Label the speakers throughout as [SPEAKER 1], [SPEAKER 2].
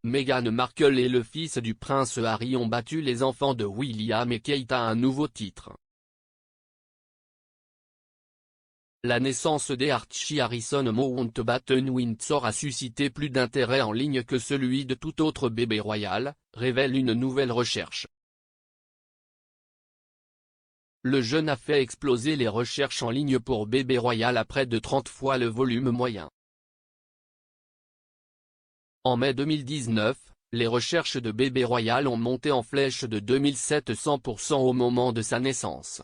[SPEAKER 1] Meghan Markle et le fils du prince Harry ont battu les enfants de William et Kate à un nouveau titre. La naissance d'Archie Harrison Mountbatten-Windsor a suscité plus d'intérêt en ligne que celui de tout autre bébé royal, révèle une nouvelle recherche. Le jeune a fait exploser les recherches en ligne pour bébé royal à près de 30 fois le volume moyen. En mai 2019, les recherches de bébé royal ont monté en flèche de 2700% au moment de sa naissance.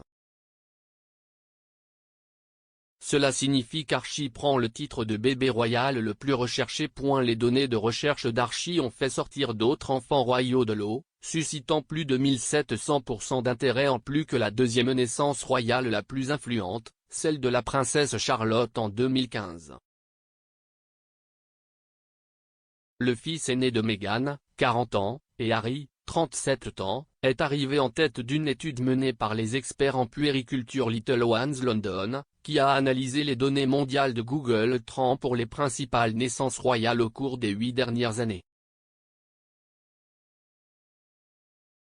[SPEAKER 1] Cela signifie qu'Archie prend le titre de bébé royal le plus recherché. Les données de recherche d'Archie ont fait sortir d'autres enfants royaux de l'eau, suscitant plus de 1700% d'intérêt en plus que la deuxième naissance royale la plus influente, celle de la princesse Charlotte en 2015. Le fils aîné de Meghan, 40 ans, et Harry, 37 ans, est arrivé en tête d'une étude menée par les experts en puériculture Little Ones London, qui a analysé les données mondiales de Google Trends pour les principales naissances royales au cours des 8 dernières années.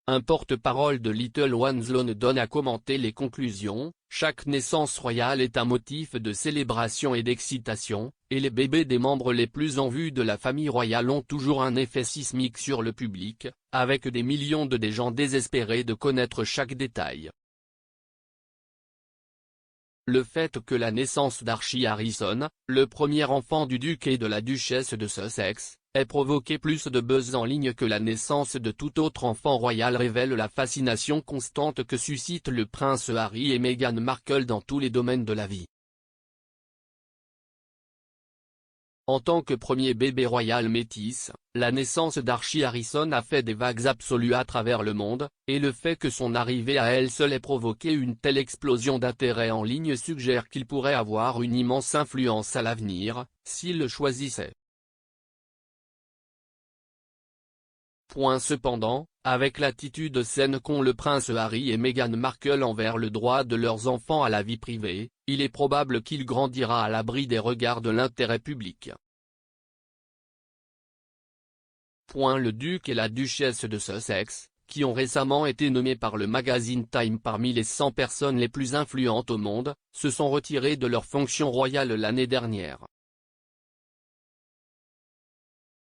[SPEAKER 1] Un porte-parole de Little Ones London a commenté les conclusions: chaque naissance royale est un motif de célébration et d'excitation, et les bébés des membres les plus en vue de la famille royale ont toujours un effet sismique sur le public, avec des millions de gens désespérés de connaître chaque détail. Le fait que la naissance d'Archie Harrison, le premier enfant du duc et de la duchesse de Sussex, ait provoqué plus de buzz en ligne que la naissance de tout autre enfant royal révèle la fascination constante que suscitent le prince Harry et Meghan Markle dans tous les domaines de la vie. En tant que premier bébé royal métis, la naissance d'Archie Harrison a fait des vagues absolues à travers le monde, et le fait que son arrivée à elle seule ait provoqué une telle explosion d'intérêt en ligne suggère qu'il pourrait avoir une immense influence à l'avenir, s'il le choisissait. Cependant, avec l'attitude saine qu'ont le prince Harry et Meghan Markle envers le droit de leurs enfants à la vie privée, il est probable qu'il grandira à l'abri des regards de l'intérêt public. Le duc et la duchesse de Sussex, qui ont récemment été nommés par le magazine Time parmi les 100 personnes les plus influentes au monde, se sont retirés de leurs fonctions royales l'année dernière.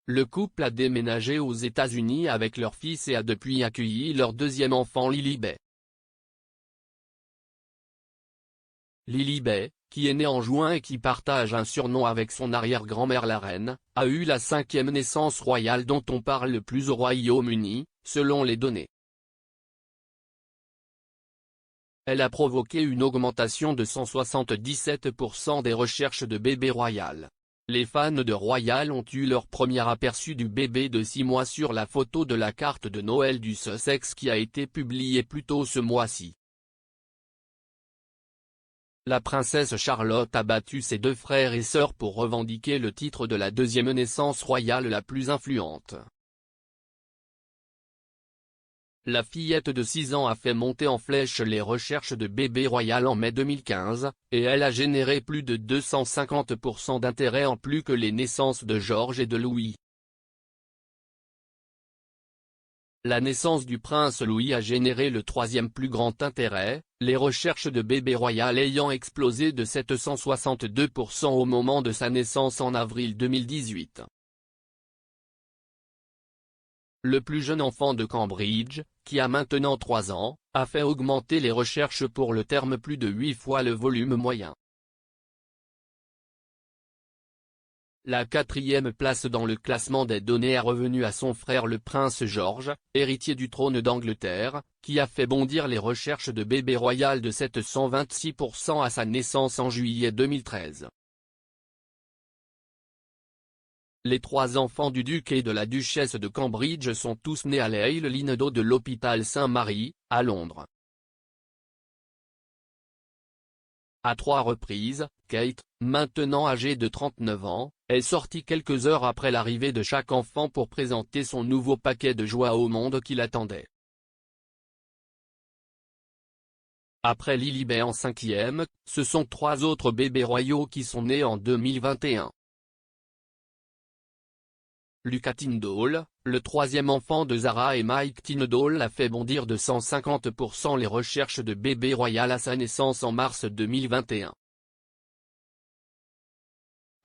[SPEAKER 1] Le couple a déménagé aux États-Unis avec leur fils et a depuis accueilli leur deuxième enfant Lilibet. Lilibet, qui est née en juin et qui partage un surnom avec son arrière-grand-mère la reine, a eu la 5e naissance royale dont on parle le plus au Royaume-Uni, selon les données. Elle a provoqué une augmentation de 177% des recherches de bébé royal. Les fans de Royal ont eu leur premier aperçu du bébé de 6 mois sur la photo de la carte de Noël du Sussex qui a été publiée plus tôt ce mois-ci. La princesse Charlotte a battu ses 2 frères et sœurs pour revendiquer le titre de la deuxième naissance royale la plus influente. La fillette de 6 ans a fait monter en flèche les recherches de bébé royal en mai 2015, et elle a généré plus de 250% d'intérêt en plus que les naissances de George et de Louis. La naissance du prince Louis a généré le 3e plus grand intérêt, les recherches de bébé royal ayant explosé de 762% au moment de sa naissance en avril 2018. Le plus jeune enfant de Cambridge, qui a maintenant 3 ans, a fait augmenter les recherches pour le terme plus de 8 fois le volume moyen. La 4e place dans le classement des données est revenue à son frère le prince George, héritier du trône d'Angleterre, qui a fait bondir les recherches de bébé royal de 726% à sa naissance en juillet 2013. Les 3 enfants du duc et de la duchesse de Cambridge sont tous nés à l'Ale Linedo de l'hôpital Saint-Mary, à Londres. À 3 reprises, Kate, maintenant âgée de 39 ans, est sortie quelques heures après l'arrivée de chaque enfant pour présenter son nouveau paquet de joie au monde qui l'attendait. Après Lilibet en 5e, ce sont 3 autres bébés royaux qui sont nés en 2021. Lucas Tindall, le troisième enfant de Zara et Mike Tindall, a fait bondir de 150% les recherches de bébé royal à sa naissance en mars 2021.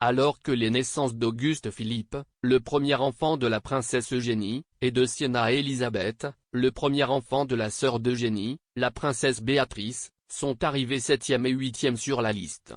[SPEAKER 1] Alors que les naissances d'Auguste Philippe, le premier enfant de la princesse Eugénie, et de Sienna Elisabeth, le premier enfant de la sœur d'Eugénie, la princesse Béatrice, sont arrivés 7e et 8e sur la liste.